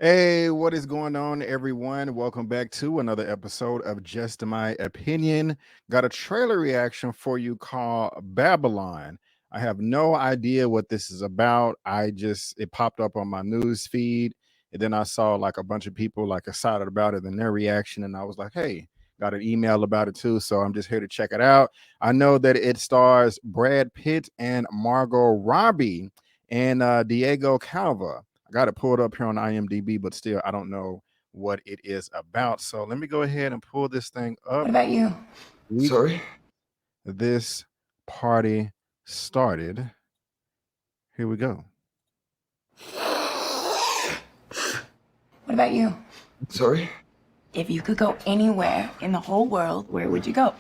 Hey, what is going on, everyone? Welcome back to another episode of Just My Opinion. Got a trailer reaction for you called Babylon. I have no idea what this is about. It popped up on my news feed, and then I saw like a bunch of people like excited about it and their reaction, and I was like, hey, got an email about it too, so I'm just here to check it out. I know that it stars Brad Pitt and Margot Robbie and Diego Calva. I got it pulled up here on IMDb, but still, I don't know what it is about. So let me go ahead and pull this thing up. What about you? Sorry? This party started. Here we go. What about you? Sorry? If you could go anywhere in the whole world, where would you go?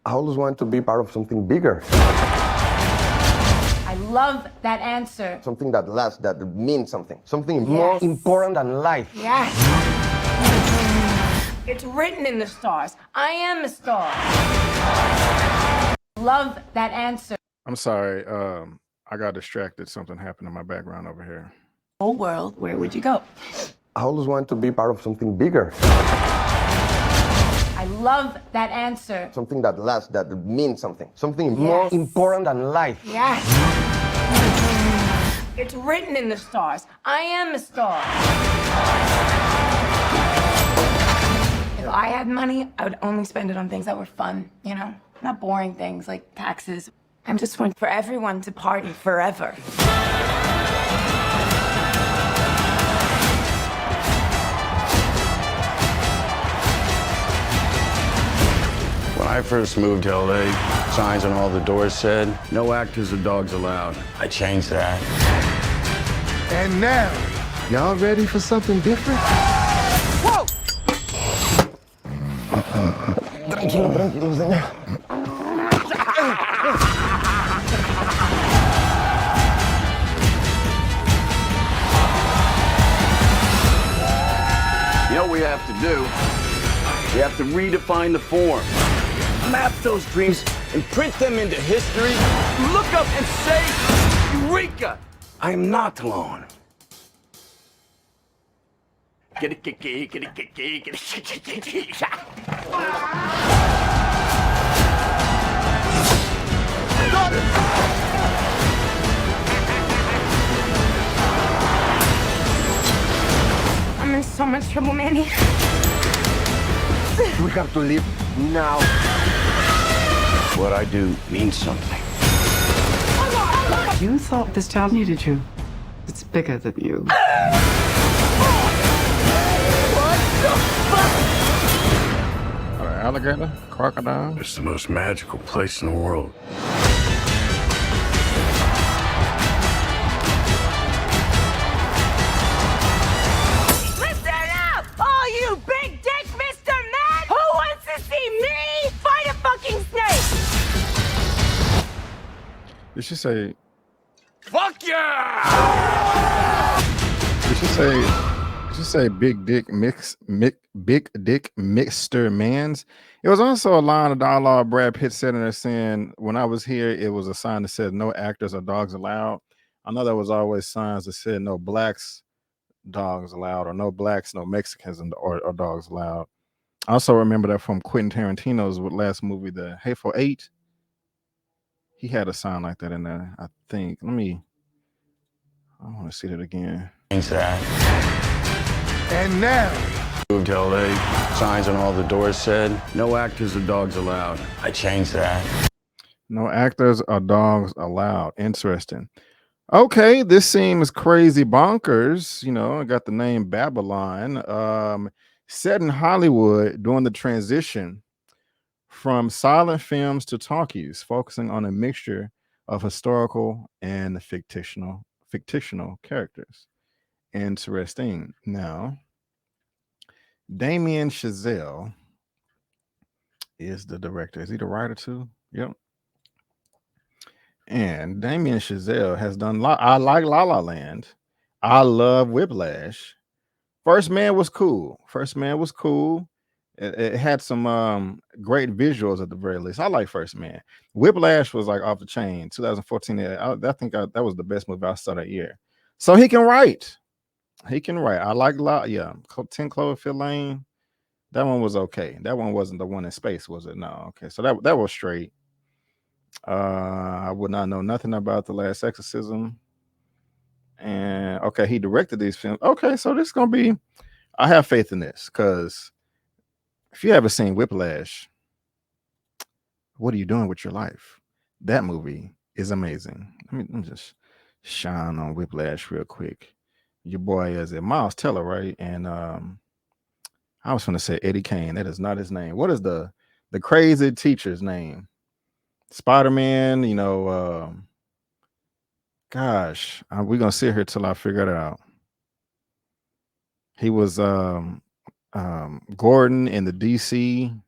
I always want to be part of something bigger. I love that answer. Something that lasts, that means something. Something more important than life. Yes. It's written in the stars. I am a star. Love that answer. I'm sorry. I got distracted. Something happened in my background over here. Whole world, where would you go? I always want to be part of something bigger. I love that answer. Something that lasts, that means something. Something more important than life. Yes. It's written in the stars. I am a star. If I had money, I would only spend it on things that were fun, you know? Not boring things like taxes. I'm just one for everyone to party forever. When I first moved to LA, signs on all the doors said, no actors or dogs allowed. I changed that. And now, y'all ready for something different? Whoa! Tranquilo, señor. You know what we have to do? We have to redefine the form. Map those dreams and print them into history. Look up and say, Eureka! I am not alone. I'm in so much trouble, Manny. We have to leave now. What I do means something. You thought this town needed you. It's bigger than you. Alligator, crocodile. It's the most magical place in the world. Listen up! All you big dick Mr. Man! Who wants to see me fight a fucking snake? Did she say? Fuck yeah! Did she say? Did she say big dick big dick Mr. Mans? It was also a line of dialogue Brad Pitt said in there saying, "When I was here, it was a sign that said no actors or dogs allowed." I know there was always signs that said no blacks, dogs allowed, or no blacks, no Mexicans, or dogs allowed. I also remember that from Quentin Tarantino's last movie, The Hateful Eight. He had a sign like that in there, I think. I want to see that again. Change that. And now, Moved to LA, signs on all the doors said, no actors or dogs allowed. I changed that. No actors or dogs allowed. Interesting. Okay, this seems crazy bonkers. You know, I got the name Babylon. Set in Hollywood during the transition from silent films to talkies, focusing on a mixture of historical and fictional characters. Interesting. Now, Damien Chazelle is the director. Is he the writer too? Yep. And Damien Chazelle has done. I like La La Land. I love Whiplash. First Man was cool. It had some great visuals at the very least. I like First Man. Whiplash was like off the chain. 2014. I think that was the best movie I saw that year. So he can write. He can write. I like 10 Cloverfield Lane. That one was okay. That one wasn't the one in space, was it? No. Okay, so that was straight. I would not know nothing about The Last Exorcism. And okay, he directed these films. Okay, so this is gonna be. I have faith in this because if you haven't seen Whiplash, what are you doing with your life? That movie is amazing. Let me just shine on Whiplash real quick. Your boy is it Miles Teller, right? And I was gonna say Eddie Kane. That is not his name. What is the crazy teacher's name? Spider-Man, gosh, we're gonna sit here till I figure it out. He was Gordon in the DC.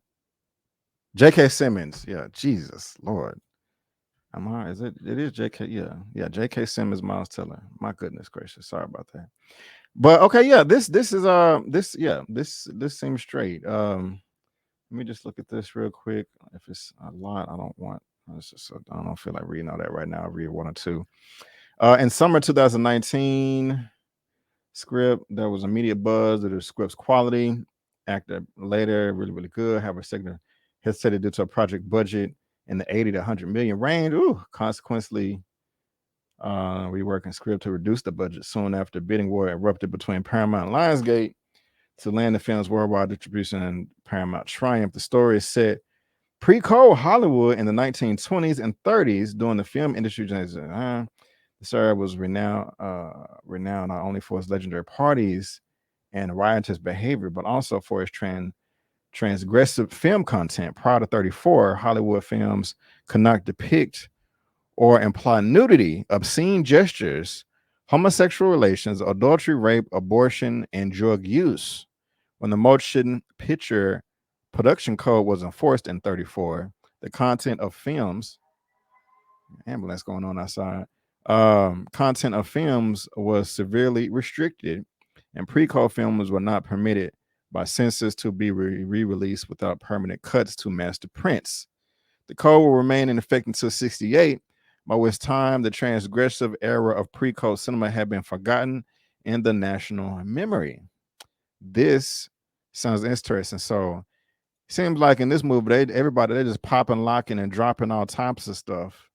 J.K. Simmons. Yeah, Jesus Lord. Is it is J.K. Yeah, J.K. Simmons, Miles Teller. My goodness gracious. Sorry about that. But okay, yeah, this seems straight. Let me just look at this real quick. If it's a lot, I don't feel like reading all that right now. I'll read one or two. In summer 2019, script, there was immediate buzz of the script's quality. Actor later, really, really good. However, second hesitated due to a project budget in the 80 to 100 million range. Consequently, reworking script to reduce the budget soon after bidding war erupted between Paramount and Lionsgate to land the film's worldwide distribution and Paramount triumph. The story is set pre-cold Hollywood in the 1920s and 30s during the film industry. The era was renowned not only for its legendary parties and riotous behavior, but also for its transgressive film content. Prior to 34, Hollywood films could not depict or imply nudity, obscene gestures, homosexual relations, adultery, rape, abortion, and drug use. When the motion picture production code was enforced in 34, the content of films, ambulance going on outside, content of films was severely restricted, and pre-code films were not permitted by censors to be re-released without permanent cuts to master prints. The code will remain in effect until 68, by which time the transgressive era of pre-code cinema had been forgotten in the national memory. This sounds interesting. So it seems like in this movie, they're just popping, locking, and dropping all types of stuff.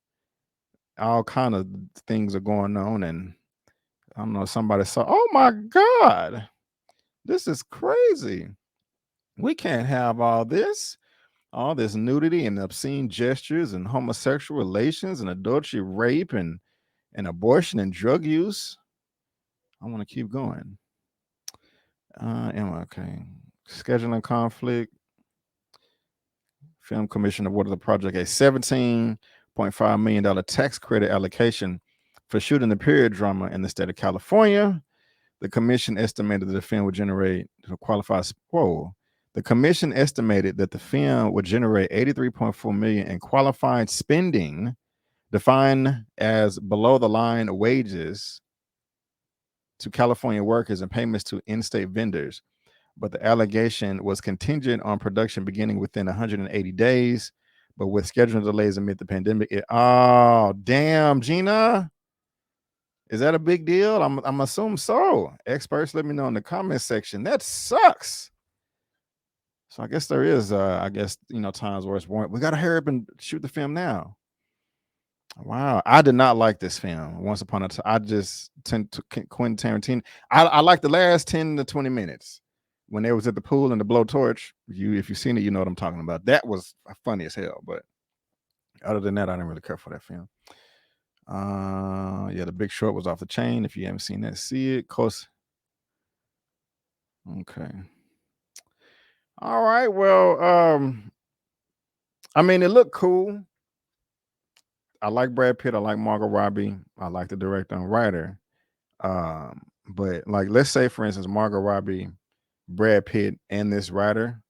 All kind of things are going on, and I don't know. Somebody saw. Oh my God, this is crazy. We can't have all this nudity and obscene gestures and homosexual relations and adultery, rape, and abortion and drug use. I want to keep going. Okay. Scheduling conflict. Film Commission awarded the project a $17.5 million tax credit allocation for shooting the period drama in the state of California. The commission estimated that the film would generate The commission estimated that the film would generate $83.4 million in qualified spending, defined as below the line wages to California workers and payments to in-state vendors. But the allegation was contingent on production beginning within 180 days. But with scheduling delays amid the pandemic, oh damn, Gina, is that a big deal? I'm assuming so. Experts, let me know in the comment section. That sucks. So I guess there is, times where it's warrant. We gotta hurry up and shoot the film now. Wow, I did not like this film. Once upon a time, I just tend to Quentin Tarantino. I like the last 10 to 20 minutes when they was at the pool and the blowtorch. If you've seen it, you know what I'm talking about. That was funny as hell. But other than that, I didn't really care for that film. The Big Short was off the chain. If you haven't seen that, see it. Close. Okay. All right. Well, it looked cool. I like Brad Pitt. I like Margot Robbie. I like the director and writer. But like, let's say, for instance, Margot Robbie, Brad Pitt, and this writer,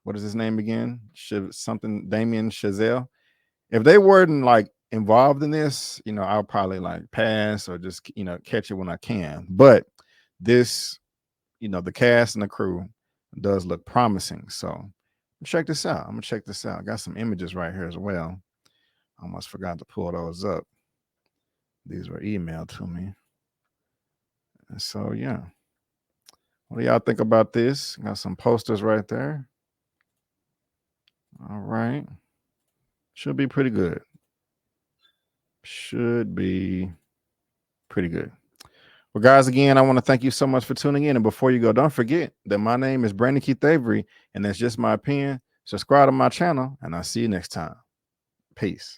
what is his name again? Damien Chazelle. If they weren't like involved in this, I'll probably like pass or just catch it when I can. But this, the cast and the crew does look promising. So check this out. I'm gonna check this out. I got some images right here as well. I almost forgot to pull those up. These were emailed to me. And so yeah. What do y'all think about this? Got some posters right there. All right. Should be pretty good. Should be pretty good. Well, guys, again, I want to thank you so much for tuning in. And before you go, don't forget that my name is Brandon Keith Avery, and that's just my opinion. Subscribe to my channel, and I'll see you next time. Peace.